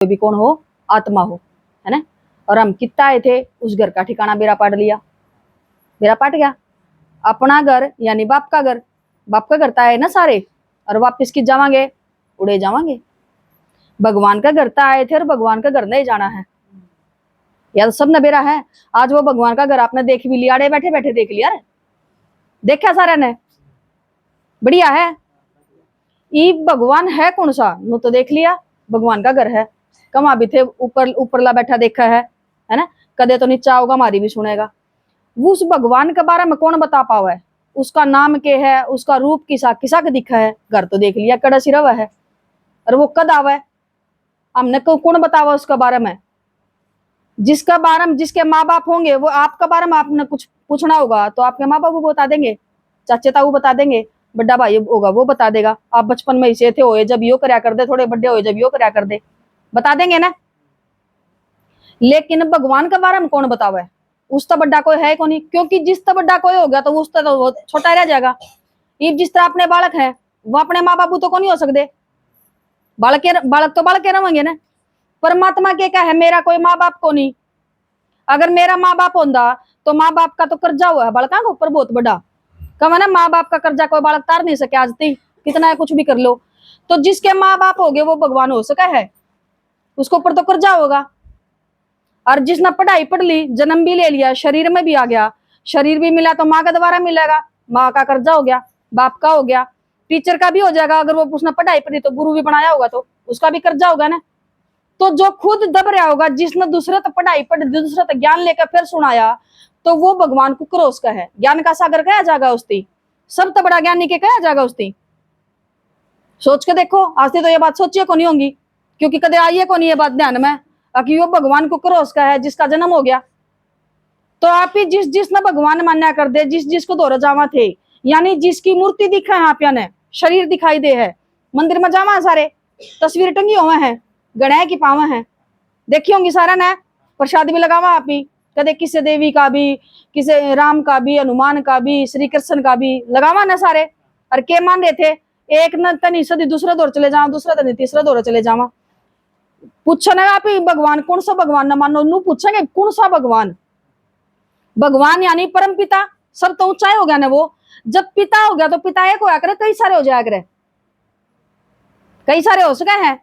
भी कौन हो, आत्मा हो, है ना। और हम कितना आए थे, उस घर का ठिकाना बेरा पाट लिया, बेरा पाट गया। अपना घर यानी बाप का घर, बाप का घर है ना सारे, और वापिस की जावांगे, उड़े जावांगे। भगवान का घर आए थे और भगवान का घर नहीं जाना है, या तो सब नबेरा है। आज वो भगवान का घर आपने देख भी लिया, अड़े बैठे बैठे देख लिया रे, देखा सारे ने, बढ़िया है। ये भगवान है कौन सा, नु तो देख लिया, भगवान का घर है। कमा भी थे, ऊपर ऊपरला बैठा देखा है ना। कदे तो नीचा होगा, हमारी भी सुनेगा। वो उस भगवान के बारे में कौन बता पावा है, उसका नाम के है, उसका रूप किसा किसा का दिखा है। घर तो देख लिया, कड़ा सिरवा है, और वो कद आवा है, हमने कौन बतावा उसका बारे में। जिसका बारे में, जिसके माँ बाप होंगे, वो आपका बारे में आपने कुछ पूछना होगा तो आपके माँ बाप वो बता देंगे, चाचे ताऊ बता देंगे, बड़ा भाई होगा वो बता देगा। आप बचपन में इसे थे, होए जब यो करया कर दे, थोड़े बड़े होए जब यो करया कर दे, बता देंगे ना। लेकिन भगवान के बारे में कौन बतावा है, उस तो बड़ा कोई है कौन, क्योंकि जिस तो बड़ा कोई हो गया तो उस तो छोटा रह जाएगा। जिस तरह अपने बालक है, वो अपने माँ बापू तो कौन हो सकते, बालक तो बालक के रहेंगे ना। परमात्मा के क्या है, मेरा कोई माँ बाप को नहीं। अगर मेरा माँ बाप होता तो माँ बाप का तो कर्जा हुआ है बालका के ऊपर बहुत बड़ा, कम है ना। माँ बाप का कर्जा कोई बालक तार नहीं सके आज तक, कितना है कुछ भी कर लो। तो जिसके माँ बाप हो गए वो भगवान हो सका है, उसके ऊपर तो कर्जा होगा। और जिसने पढ़ाई पढ़ ली, जन्म भी ले लिया, शरीर में भी आ गया, शरीर भी मिला तो माँ का दोबारा मिलेगा, माँ का कर्जा हो गया, बाप का हो गया, टीचर का भी हो जाएगा। अगर वो उसने पढ़ाई पढ़ी तो गुरु भी बनाया होगा तो उसका भी कर्जा होगा ना। तो जो खुद दब रहा होगा, जिसने दूसरे तो पढ़ाई पढ़, दूसरे तो ज्ञान लेकर फिर सुनाया, तो वो भगवान को क्रोस का है, ज्ञान का सागर कहा जाएगा उसकी, सब तो बड़ा ज्ञानी के कहा जाएगा उसकी। सोच के देखो, आज तो ये बात सोचिए को नहीं होंगी, क्योंकि कदे आइए को नहीं ये बात ध्यान में कि वो भगवान को क्रोस का है जिसका जन्म हो गया। तो आप ही जिस जिसने भगवान मान्या कर दे, जिस जिसको दौरा जावा थे, यानी जिसकी मूर्ति दिखा है आप ने, शरीर दिखाई दे है, मंदिर में जावा सारे, तस्वीर टंगी हुए हैं, गणय की पावा है, देखी होंगी सारा ने, प्रसाद भी लगावा आप ही, कदे किसी देवी का भी, किसी राम का भी, हनुमान का भी, श्री कृष्ण का भी लगावा ना सारे। और के मान रहे थे, एक न तनी सदी दूसरा दौर चले जावा, दूसरा तनी तीसरा दौर चले जावा। पूछो ना आप ही भगवान कौन सा भगवान ना मानो, नू पूछेंगे कौन सा भगवान। भगवान यानी परम पिता, सब तो ऊंचाई हो गया ना वो। जब पिता हो गया तो पिता एक होया करे, कई सारे हो जाया करे, कई सारे हो सके हैं।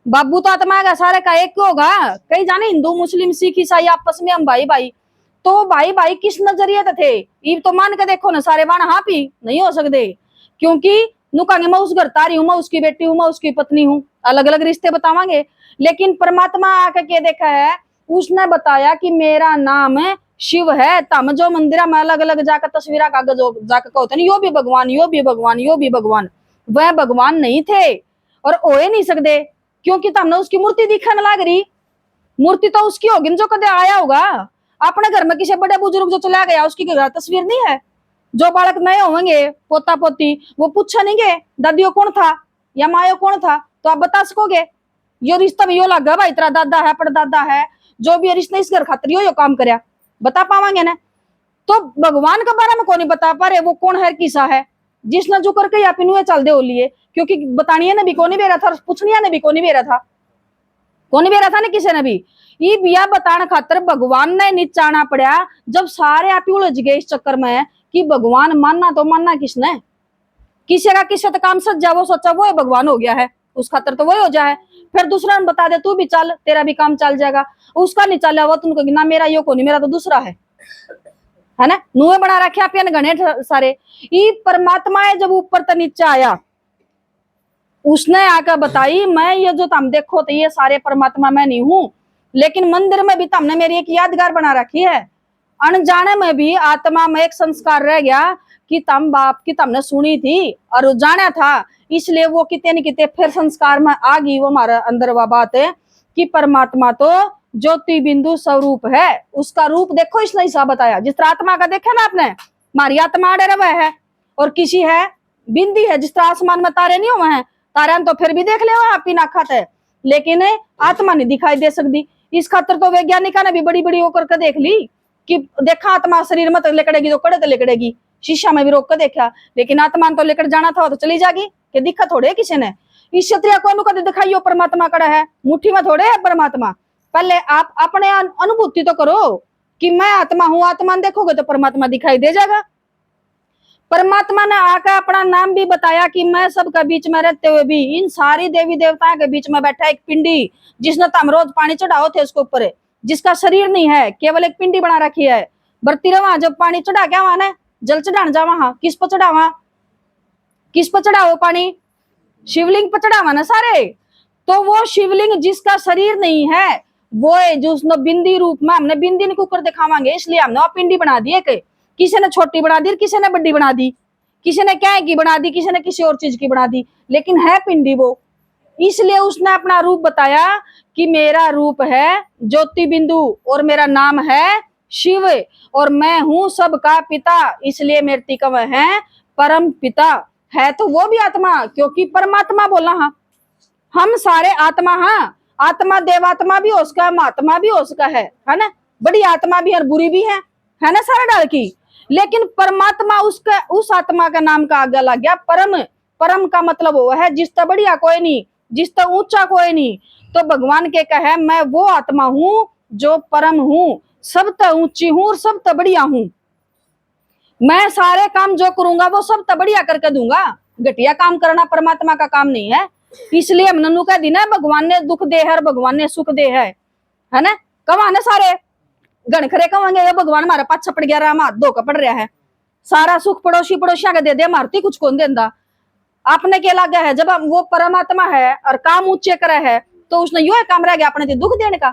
बाबू तो आत्मा का सारे का एक होगा, कई जाने हिंदू मुस्लिम सिख ईसाई आपस में हम भाई भाई, तो भाई भाई किस नजरिए थे। ये तो मान के देखो ना, सारे बाण हाँ भी नहीं हो सकते, क्योंकि नुकांगे मैं उस घर तारी हूं, मैं उसकी बेटी हूं, मैं उसकी पत्नी हूं, अलग अलग रिश्ते बतावांगे। लेकिन परमात्मा आके के देखा है, उसने बताया कि मेरा नाम शिव है। तम जो मंदिर में अलग अलग जाकर तस्वीर कागज जाकर कहते नहीं, यो भी भगवान, यो भी भगवान, यो भी भगवान, वह भगवान नहीं थे और होए नहीं सकते, क्योंकि तुमने उसकी मूर्ति दिखने लग रही। मूर्ति तो उसकी होगी जो कदे आया होगा। अपने घर में किसी बड़े बुजुर्ग जो चला गया, उसकी घर तस्वीर नहीं है। जो बालक नए होंगे, पोता पोती, वो पूछेंगे दादियो कौन था या मायो कौन था, तो आप बता सकोगे यो रिश्ता में यो लगा भाई, तेरा दादा है, परदादा है, जो भी रिश्ता इस घर खातिर यो काम करया, बता पावांगे ना। तो भगवान के बारे में कौन नहीं बता पा रहे, वो कौन है किसा है, जिसने जो करके या पिनुए चल दे हो लिए, क्योंकि बतानिया ने भी कौन नहीं बेरा था, पूछनिया ने भी कौन नहीं बेरा था, कौन नहीं बेरा था ना किसी ने भी। ये बिया बताने खातर भगवान ने नीचाना पड़ा, जब सारे आप ही उलझ गए इस चक्कर में कि भगवान मानना तो मानना किसने, किसी का किसी तो काम सज्जा, वो सोचा वो भगवान हो गया है, उस खातर तो वही हो जाए। फिर दूसरा ने बता दे तू भी चल, तेरा भी काम चल जाएगा, उसका नहीं चल वो तुमको ना मेरा यो को नहीं, मेरा तो दूसरा है ना। नुए बना रखे आप गणे सारे। ये परमात्मा है जब ऊपर तो नीचे आया, उसने आकर बताई मैं ये जो तुम देखो तो ये सारे परमात्मा मैं नहीं हूं, लेकिन मंदिर में भी तुमने मेरी एक यादगार बना रखी है। अनजाने में भी आत्मा में एक संस्कार रह गया कि तुम बाप की तुमने सुनी थी और जाना था, इसलिए वो कितने न कितने फिर संस्कार में आ गई वो हमारे अंदर। वह बात है कि परमात्मा तो ज्योति बिंदु स्वरूप है, उसका रूप देखो इसने हिसाब बताया। जिस तरह आत्मा का देखा ना आपने, हमारी आत्मा अड़े रवा है और किसी है बिंदी है, जिस तरह आसमान में तारे नहीं हुए हैं, तारे तो फिर भी देख ले आप ही ना खाते, लेकिन आत्मा नहीं दिखाई दे सकती। इस खातर तो वैज्ञानिका ने भी बड़ी बड़ी होकर के देख ली कि देखा आत्मा शरीर में तो लेकड़ेगी, तो कड़े तो लेकड़ेगी, शीशा में भी रोक कर देखा, लेकिन आत्मा तो लेकर जाना था तो चली जाएगी कि दिखा थोड़े किसी ने। इस क्षत्रिय को नु कदे दिखाइयो परमात्मा कड़ा है, मुट्ठी में थोड़े है परमात्मा। पहले आप अपने अनुभूति तो करो कि मैं आत्मा हूं, आत्मा देखोगे तो परमात्मा दिखाई दे जाएगा। परमात्मा ने आकर अपना नाम भी बताया कि मैं सबके बीच में रहते हुए भी इन सारी देवी देवताओं के बीच में बैठा एक पिंडी, जिसने तुम रोज पानी चढ़ाओ थे उसके ऊपर, जिसका शरीर नहीं है, केवल एक पिंडी बना रखी है। बरती रहा जब पानी चढ़ा क्या वहां ने जल चढ़ाने जा, वहां किस पर चढ़ावा, किस पर चढ़ाओ पानी, शिवलिंग पर चढ़ावा ना सारे। तो वो शिवलिंग जिसका शरीर नहीं है वो है जो उसने बिंदी रूप में, हमने बिंदी ने कुकर दिखावांगे इसलिए हमने वो पिंडी बना दी है। किसी ने छोटी बना दी, किसी ने बड़ी बना दी, किसी ने क्या की बना दी, किसी ने किसी और चीज की बना दी, लेकिन है पिंडी वो। इसलिए उसने अपना रूप बताया कि मेरा रूप है ज्योति बिंदु और मेरा नाम है शिव और मैं हूं सबका पिता, इसलिए मेरे तिकव है परम पिता। है तो वो भी आत्मा, क्योंकि परमात्मा बोला। हाँ हम सारे आत्मा, हाँ आत्मा देवात्मा भी हो सका, महात्मा भी हो सका है ना, बड़ी आत्मा भी और बुरी भी है ना सारा डाल की। लेकिन परमात्मा उसका उस आत्मा का नाम का आगे लग गया परम। परम का मतलब वो है जिससे बढ़िया कोई नहीं, जिससे ऊंचा कोई नहीं। तो भगवान के कहे मैं वो आत्मा हूं जो परम हूं, सबसे ऊंची हूं और सबसे बढ़िया हूं। मैं सारे काम जो करूंगा वो सबसे बढ़िया करके दूंगा, घटिया काम करना परमात्मा का काम नहीं है। इसलिए हम नन्नू कह दी ना भगवान ने दुख दे है और भगवान ने सुख दे है ना। कमा ना सारे गणखरे कहेंगे ये भगवान हमारे पास पड़ गया, राम हाथ धोकर पड़ रहा है, सारा सुख पड़ोसी पड़ोसिया के दे दे, मारती कुछ कौन देता आपने क्या लगा है। जब वो परमात्मा है और काम ऊंचे करे है तो उसने यो काम रह गया अपने दुख देने का।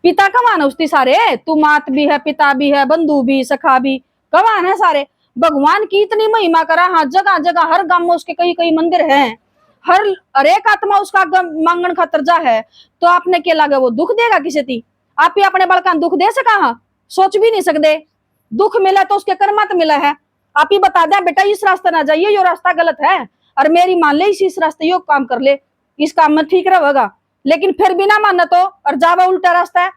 पिता कमान है उसकी सारे, तू मात भी है, पिता भी है, बंधु भी, सखा भी, कमान है सारे। भगवान की इतनी महिमा करा, हाँ जगह जगह हर गांव में उसके कई कई मंदिर हैं, हर एक आत्मा उसका मांगन खातर जा है। तो आपने क्या लगा वो दुख देगा किसी थी? आप ही अपने बड़का दुख दे सका? हाँ सोच भी नहीं सकते। दुख मिला तो उसके कर्मात मिला है। आप ही बता दे बेटा इस रास्ते ना जाइए, यो रास्ता गलत है, और मेरी मान ले इस रास्ते यो काम कर ले, इस काम में ठीक रहेगा। लेकिन फिर भी ना माना तो और जावा उल्टा रास्ता है,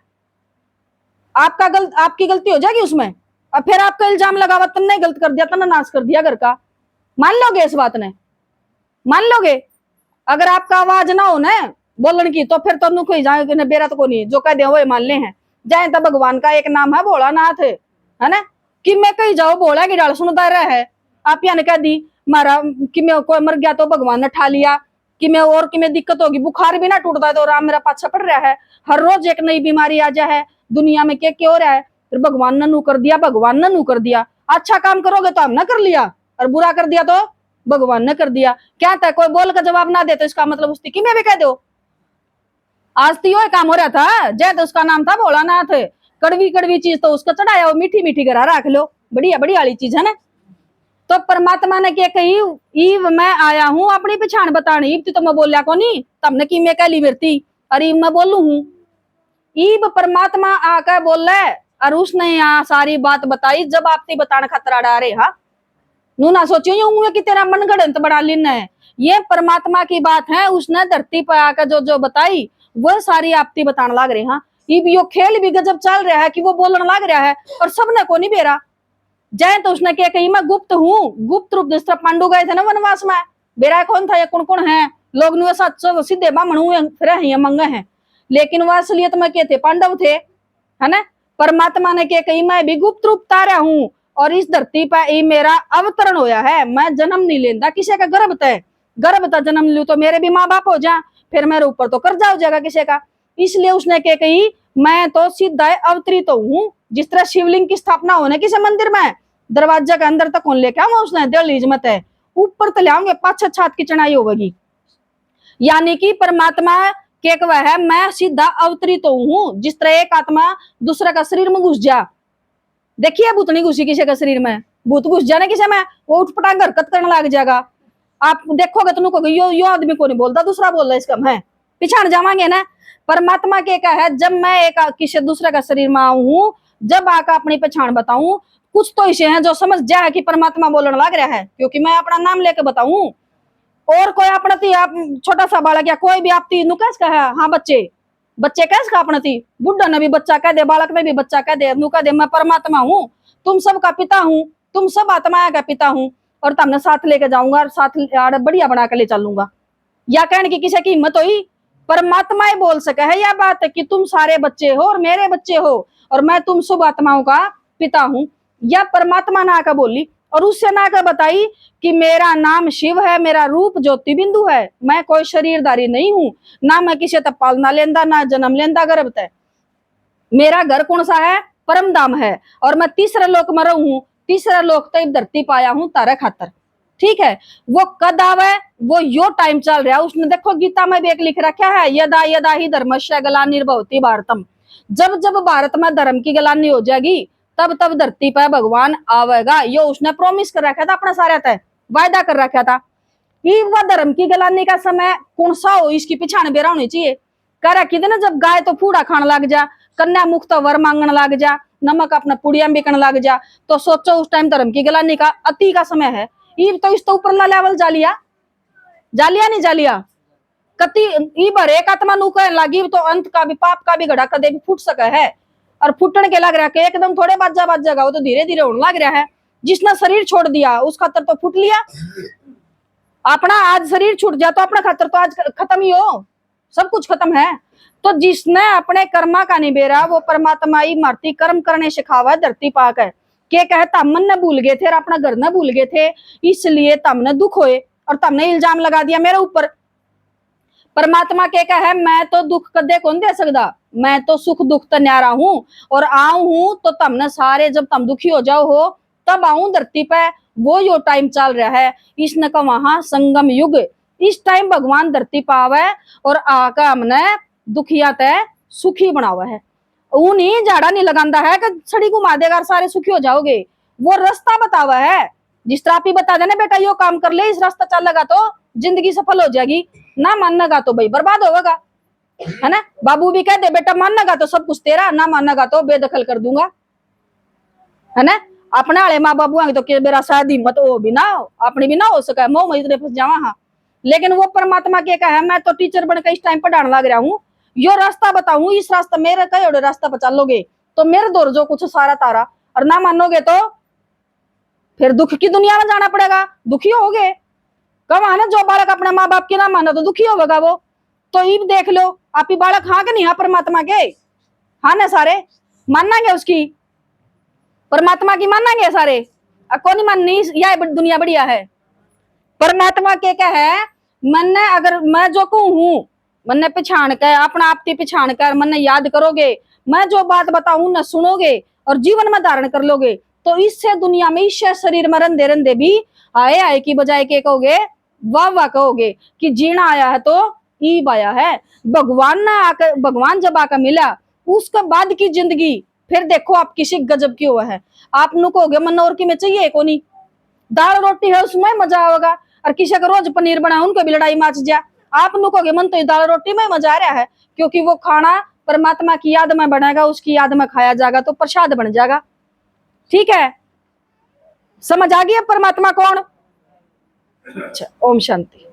आपकी गलती हो जाएगी उसमें, और फिर आपका इल्जाम लगावा तुमने गलत कर दिया, तुमने नाश कर दिया घर का। मान लोगे इस बात ने? मान लोगे? अगर आपका आवाज ना हो ना बोलन की तो फिर तो कोई जाए बेरा तो को नहीं, जो कह दे वो मान ले हैं। जाए तो भगवान का एक नाम है भोलानाथ है ना, कि मैं कहीं जाओ भोला की डाल सुनता रहा है। आप यहाँ ने कह दी मारा कि मैं कोई मर गया तो भगवान ने ठा लिया, कि मैं और कि मैं दिक्कत होगी, बुखार भी ना टूटता है तो राम मेरा पाछा पड़ रहा है, हर रोज एक नई बीमारी आ जाए है दुनिया में, क्या हो रहा है? फिर भगवान ने नू कर दिया, भगवान ने नू कर दिया। अच्छा काम करोगे तो हमने कर लिया, और बुरा कर दिया तो भगवान ने कर दिया। क्या था कोई बोल का जवाब ना दे तो इसका मतलब उसकी कि मैं भी कह दो। आज तो यो काम हो रहा था, जय तो उसका नाम था भोलानाथ, कड़वी कड़वी चीज तो उसको चढ़ाया, वो मीठी मीठी करा रख लो, बढ़िया बढ़िया वाली चीज है ना। तो परमात्मा ने क्या कही, ईव मैं आया हूं अपनी पहचान बताने, ईब तो मैं बोलिया को नहीं, तब ने की मैं कह ली बेरती, और ईब मैं बोलू हूं। ईब परमात्मा आकर बोल रहा है और उसने यहाँ सारी बात बताई, जब आपने बताने खतरा डारे। हाँ नू ना सोचियो यूं कि तेरा मन गढ़ंत बड़ा लेना है, ये परमात्मा की बात है, उसने धरती पर आकर जो जो बताई वो सारी आपती बताने लग रहे। हाँ यो खेल भी गजब चल रहा है कि वो बोलने लग रहा है और सबने को नहीं बेरा। जय तो उसने क्या कही, मैं गुप्त हूँ, गुप्त रूप जिस तरह पांडु गए थे ना वनवास में, बेरा कौन था, ये कौन कौन है, लोग नु सीधे बामण फिर है मंगे हैं, लेकिन वह असलियत में क्या थे, पांडव थे है ना। परमात्मा ने क्या कही, मैं भी गुप्त रूप तारा हूँ और इस धरती पर ये मेरा अवतरण होया है, मैं जन्म नहीं लेता किसी का, गर्भ तय गर्भ तक जन्म लू तो मेरे भी माँ बाप हो जा, फिर मेरे ऊपर तो कर्जा हो जाएगा किसी का। इसलिए उसने क्या कही, मैं तो सीधा अवतरित हूँ, जिस तरह शिवलिंग की स्थापना होने किसी मंदिर में दरवाजा के अंदर तक कौन लेके आऊंगा, उसने दिल हिजमत है, ऊपर तो ले आऊंगे, पांच छत की चढ़ाई होगी। यानी कि परमात्मा के वह है मैं सीधा अवतरित हूँ, जिस तरह एक आत्मा दूसरे का शरीर में घुस जा, देखिए भूत नहीं घुसी किसी का शरीर में, भूत घुस जाने किसी में वो उठपटांग हरकत करने लग जाएगा। आप देखोगे तो कहोगे यो आदमी को नहीं बोलता, दूसरा बोल रहा है, इसका है पिछाड़ जावांगे ना। परमात्मा के का है, जब मैं एक किसी दूसरे का शरीर में आऊ हूँ, जब आकर अपनी पहचान बताऊं, कुछ तो ऐसे हैं जो समझ जाए कि परमात्मा बोलने लग रहा है, क्योंकि मैं अपना नाम लेके बताऊं। और कोई अपना थी आप छोटा सा बालक या कोई भी आप तीनों कैसे कहा, हाँ बच्चे कैसे का अपना थी, बुढ़ा ने भी बच्चा कह दे, बालक ने भी बच्चा कह दे, नु कह दे मैं परमात्मा हूँ, तुम सबका पिता हूँ, तुम सब आत्माया का पिता हूँ, और तुमने साथ लेके जाऊंगा और साथ बढ़िया बना के ले चलूंगा। या कहने की किसी की हिम्मत हुई? परमात्मा ही बोल सके है यह बात कि तुम सारे बच्चे हो और मेरे बच्चे हो और मैं तुम सब आत्माओं का पिता हूं। यह परमात्मा ना आकर बोली और उससे ना आकर बताई कि मेरा नाम शिव है, मेरा रूप ज्योति बिंदु है, मैं कोई शरीरधारी नहीं हूं, ना मैं किसी तक पालना लेंदा ना जन्म लेंदा गर्भ तय। मेरा घर कौन सा है? परम धाम है और मैं तीसरे लोक में रहूं, तीसरा लोक तो धरती पाया हूं तारे खातर। ठीक है, वो कद आवे, वो यो टाइम चल रहा है। उसने देखो गीता में भी एक लिख रखा है, यदा यदा ही धर्मस्य ग्लानिर्भवति भारतम। जब जब भारत में धर्म की ग्लानि हो जाएगी तब तब धरती पर भगवान आवेगा। यो उसने प्रॉमिस कर रखा था, अपना सारा तय वायदा कर रखा था कि वह धर्म की ग्लानि का समय कौन सा हो इसकी पिछाण बेरा होनी चाहिए। कह रखी थी ना, जब गाय तो फूड़ा खान लग जा, कन्या मुक्त वर मांगने लग जा, नमक अपना पुड़िया बिकने लग जा, तो सोचो उस टाइम धर्म की ग्लानि का अति का समय है। ये तो इस तो ऊपरला लेवल जालिया जालिया नहीं जालिया कति ई भर एक आत्मा नु कहने लगी तो अंत का भी पाप का भी घड़ा कदे भी फूट सका है। और फुटने के लग रहा है एकदम थोड़े बाजा जाएगा, वो तो धीरे धीरे होने लग रहा है। जिसने शरीर छोड़ दिया उस खातर तो फूट लिया। अपना आज शरीर छूट जाए तो अपना खातर तो आज खत्म ही हो, सब कुछ खत्म है। तो जिसने अपने कर्मा का निबेरा वो परमात्मा ही मारती कर्म करने सिखावा धरती पाक है। के कहे तमन ने भूल गए थे और अपना घर न भूल गए थे, इसलिए तमने दुख होए और तमने इल्जाम लगा दिया मेरे ऊपर। परमात्मा के कहे मैं तो दुख कदे कौन दे सकता, मैं तो सुख दुख तो न्यारा हूं और आऊ हूं तो तमने सारे जब तम दुखी हो जाओ हो तब आऊं धरती पे। वो यो टाइम चल रहा है, इसने का वहां संगम युग। इस टाइम भगवान धरती पावे और आकर हमने दुखिया तय सुखी बनावा है। उन्हीं झाड़ा नहीं लगांदा है कि छड़ी घुमा देगा सारे सुखी हो जाओगे। वो रास्ता बतावा है, जिस तरह आप ही बता देना बेटा यो काम कर ले, इस रास्ता चलेगा तो जिंदगी सफल हो जाएगी, ना माननेगा तो भाई बर्बाद होगा, है ना। बाबू भी कह दे बेटा माननेगा तो सब कुछ तेरा, ना माननेगा तो बेदखल कर दूंगा, है ना। अपने वाले माँ बाबू आगे तो मेरा शायद हिम्मत हो भी ना हो, अपनी भी ना हो सके, मोह में इतने फंस जावा। हाँ, लेकिन वो परमात्मा के कहा मैं तो टीचर बनकर इस टाइम पढ़ाने लग रहा हूँ, यो रास्ता बताऊं, इस रास्ता मेरे कई रास्ता पर चलोगे तो मेरे दौर जो कुछ सारा तारा, और ना मानोगे तो फिर दुख की दुनिया में जाना पड़ेगा, दुखी होगे। कब आना जो बालक अपने माँ बाप की ना माना तो दुखी होगा वो। तो ये देख लो आप ही बालक हाँ के नहीं, हाँ परमात्मा के हाँ ना, सारे मानेंगे उसकी, परमात्मा की मानेंगे सारे, कौन माननी, यह दुनिया बढ़िया है। परमात्मा के कहे मन ने अगर मैं जो कहूं हूं मन ने पिछाण कर अपना आप की पिछाण कर मन ने याद करोगे, मैं जो बात बताऊं न सुनोगे और जीवन में धारण कर लोगे तो इससे दुनिया में इससे शरीर में रंधे रंधे भी आए आए की बजाय के कहोगे वाह वाह कहोगे कि जीना आया है तो ईब आया है। भगवान ने आकर, भगवान जब आकर मिला उसके बाद की जिंदगी फिर देखो आप किसी गजब की हुआ है। आप नु कहोगे मन और की में चाहिए को नहीं, दाल रोटी है उसमें मजा आएगा, और किसी का रोज पनीर बना उनको भी लड़ाई मच जा, आप नुकोगे मन तो दाल रोटी में मजा आ रहा है, क्योंकि वो खाना परमात्मा की याद में बनेगा, उसकी याद में खाया जाएगा तो प्रसाद बन जाएगा। ठीक है, समझ आ गया परमात्मा कौन। अच्छा, ओम शांति।